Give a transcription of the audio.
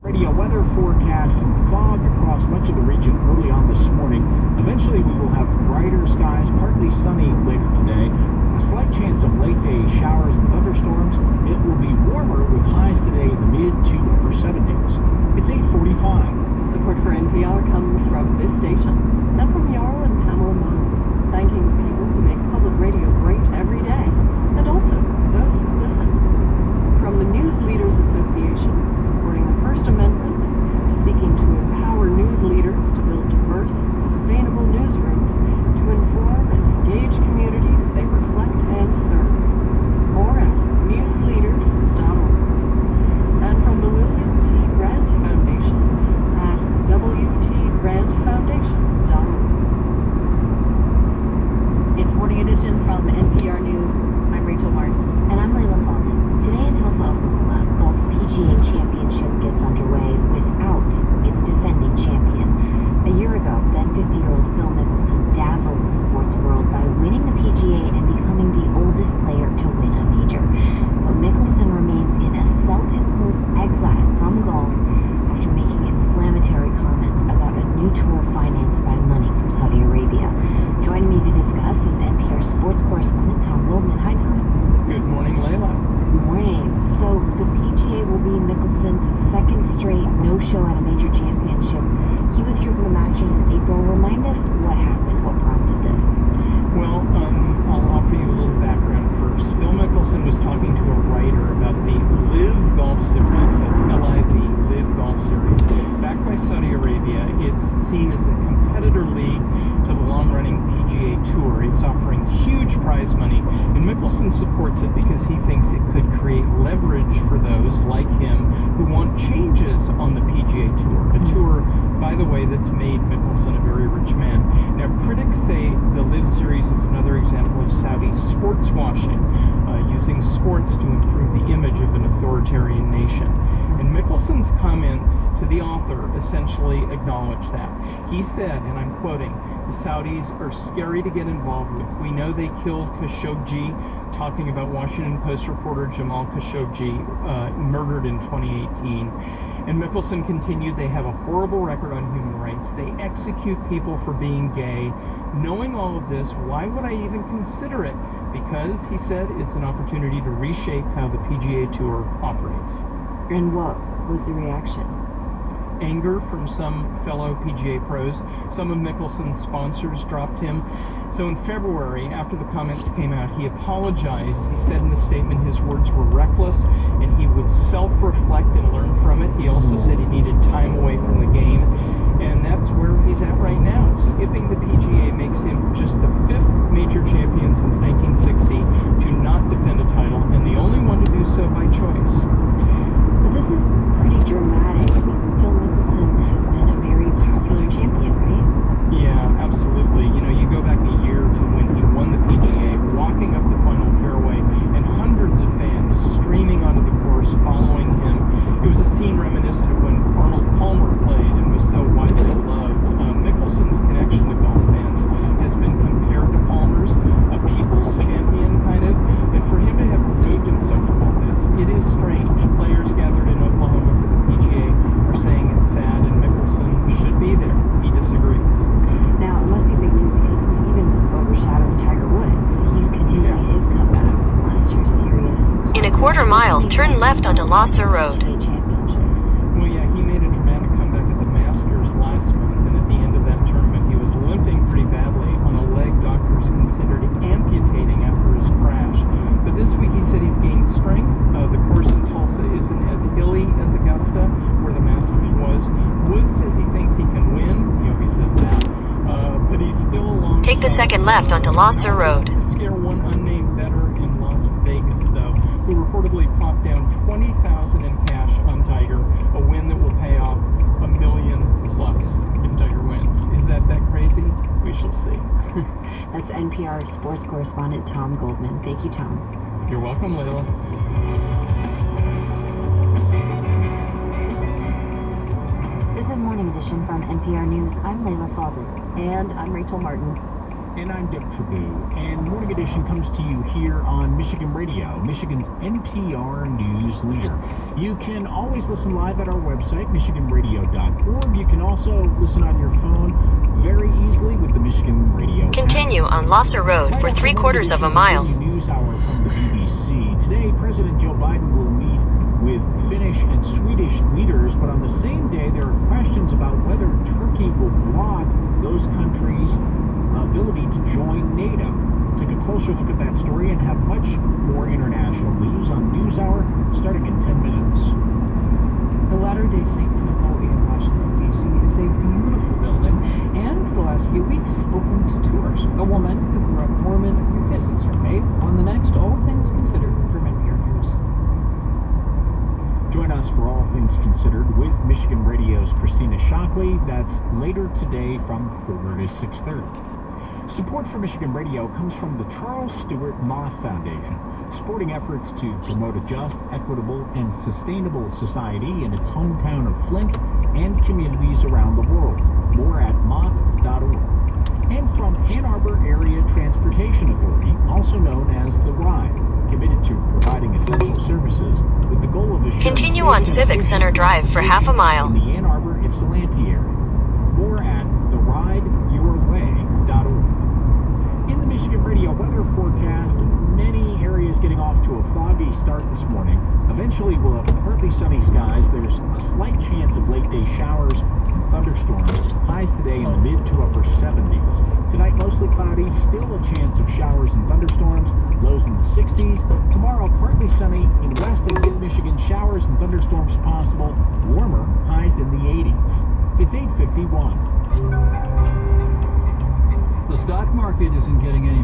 A weather forecast, some fog across much of the region early on this morning. Eventually we will have brighter skies, partly sunny later today. A slight chance of late day showers and thunderstorms. It will be warmer with highs today in the mid to upper 70s. It's 8:45. Support for NPR comes from this station and from Jarl and Pamela Moe, thanking the people who make public radio great every day, and also those who listen. From the News Leaders Association, supporting the First Amendment, seeking to empower news leaders to build diverse, sustainable newsrooms to inform and engage communities they reflect and serve. More at newsleaders.org. And from the William T. Grant Foundation at wtgrantfoundation.org. It's Morning Edition from NPR News. I'm Rachel Martin. And I'm Layla Falden. Today in Tulsa, Oklahoma, golf's PGA Championship gets underway without its defending champion. A year ago, then 50-year-old Phil Mickelson dazzled the sports world by winning the PGA and becoming the oldest player to win a major. But Mickelson remains in a self-imposed exile from golf after making inflammatory comments about a new tour financed by money from Saudi Arabia. Joining me to discuss is NPR sports correspondent Tom Goldman. Hi, Tom. Good morning, Layla. Good morning. So the PGA will be Mickelson's second straight no-show at a major championship. He withdrew from the Masters in April. Remind us what happened, what prompted this. Well, I'll offer you a little background first. Phil Mickelson was talking to a writer about the Live Golf Series. That's LIV, Live Golf Series. Backed by Saudi Arabia, it's seen as a competitor league to the long-running PGA Tour. It's offering huge prize money, and Mickelson supports it because he thinks it could create leverage for those like him who want changes on the PGA Tour. A tour, by the way, that's made Mickelson a very rich man. Now, critics say the Live Series is another example of Saudi sports washing, using sports to improve the image of an authoritarian nation. And Mickelson's comments to the author essentially acknowledge that. He said, and I'm quoting, "The Saudis are scary to get involved with. We know they killed Khashoggi," talking about Washington Post reporter Jamal Khashoggi, murdered in 2018. And Mickelson continued, "They have a horrible record on human rights. They execute people for being gay. Knowing all of this, why would I even consider it? Because," he said, "it's an opportunity to reshape how the PGA Tour operates." And what was the reaction? Anger from some fellow PGA pros. Some of Mickelson's sponsors dropped him. So in February, after the comments came out, he apologized. He said in the statement his words were reckless and he would self-reflect and learn from it. He also said he needed time away from the game. And that's where he's at right now. Skipping the PGA makes him just the fifth major champion since 1960 to not defend a title, and the only one to do so by choice. But this is pretty dramatic. I mean, Phil Mickelson has been a very popular champion, right? Yeah, absolutely. You know, you go back a year to when he won the PGA, walking up the final fairway, and hundreds of fans streaming onto the course following him. It was a scene reminiscent of when Arnold Palmer played and was so widely loved. Mickelson's connection to golf fans has been compared to Palmer's, a people's champion, kind of. And for him to have removed himself from all this, it is strange. Players gathered in Oklahoma for the PGA are saying it's sad and Mickelson should be there. He disagrees. Now, it must be big news because it's even overshadowed Tiger Woods. He's continuing his comeback from last year's serious. In a quarter mile, turn left onto Lasser Road. PGA Championship. Well, yeah, he made a dramatic comeback at the Masters last month, and at the end of that tournament, he was limping pretty badly on a leg doctors considered amputating after his crash. But this week he said he's gained strength. The course in Tulsa isn't as hilly as Augusta, where the Masters was. Woods says he thinks he can win. He always says that. But he's still a long Take the shot. second left onto Lasser Road. To scare one unnamed bettor in Las Vegas, though, who reportedly plopped down $20,000 in cash on Tiger, a win that will pay off $1 million plus if Tiger wins. Is that crazy? We shall see. That's NPR sports correspondent Tom Goldman. Thank you, Tom. You're welcome, Layla. This is Morning Edition from NPR News. I'm Layla Falden. And I'm Rachel Martin. And I'm Dick Trabue, and Morning Edition comes to you here on Michigan Radio, Michigan's NPR news leader. You can always listen live at our website, michiganradio.org. You can also listen on your phone very easily with the Michigan Radio Continue app. on Losser Road for 3/4 of a mile. News Hour from the BBC. Today, President Joe Biden will meet with Finnish and Swedish leaders, but on the same day, there are questions about whether Turkey will block those countries' ability to join NATO. Take a closer look at that story and have much more international news on NewsHour starting in 10 minutes. The Latter-day Saint Temple in Washington, D.C. is a beautiful building and for the last few weeks open to tours. A woman who grew up Mormon revisits her faith on the next All Things Considered from NPR News. Join us for All Things Considered with Michigan Radio's Christina Shockley. That's later today from 4 to 6:30. Support for Michigan Radio comes from the Charles Stewart Moth Foundation, supporting efforts to promote a just, equitable, and sustainable society in its hometown of Flint and communities around the world. More at moth.org. And from Ann Arbor Area Transportation Authority, also known as the RIDE, committed to providing essential services with the goal of assuring Continue on Civic Center Drive for half a mile. in the Ann Arbor Ypsilanti area. More at therideyourway.org. In the Michigan Radio weather forecast, many areas getting off to a foggy start this morning. Eventually, we'll have partly sunny skies. There's a slight chance of late-day showers and thunderstorms. Highs today in the mid to upper 70s. Tonight, mostly cloudy. Still a chance of showers and thunderstorms. Lows in the 60s. Tomorrow, partly sunny in west and mid-Michigan. Showers and thunderstorms possible. Warmer. Highs in the 80s. It's 8:51. The stock market isn't getting any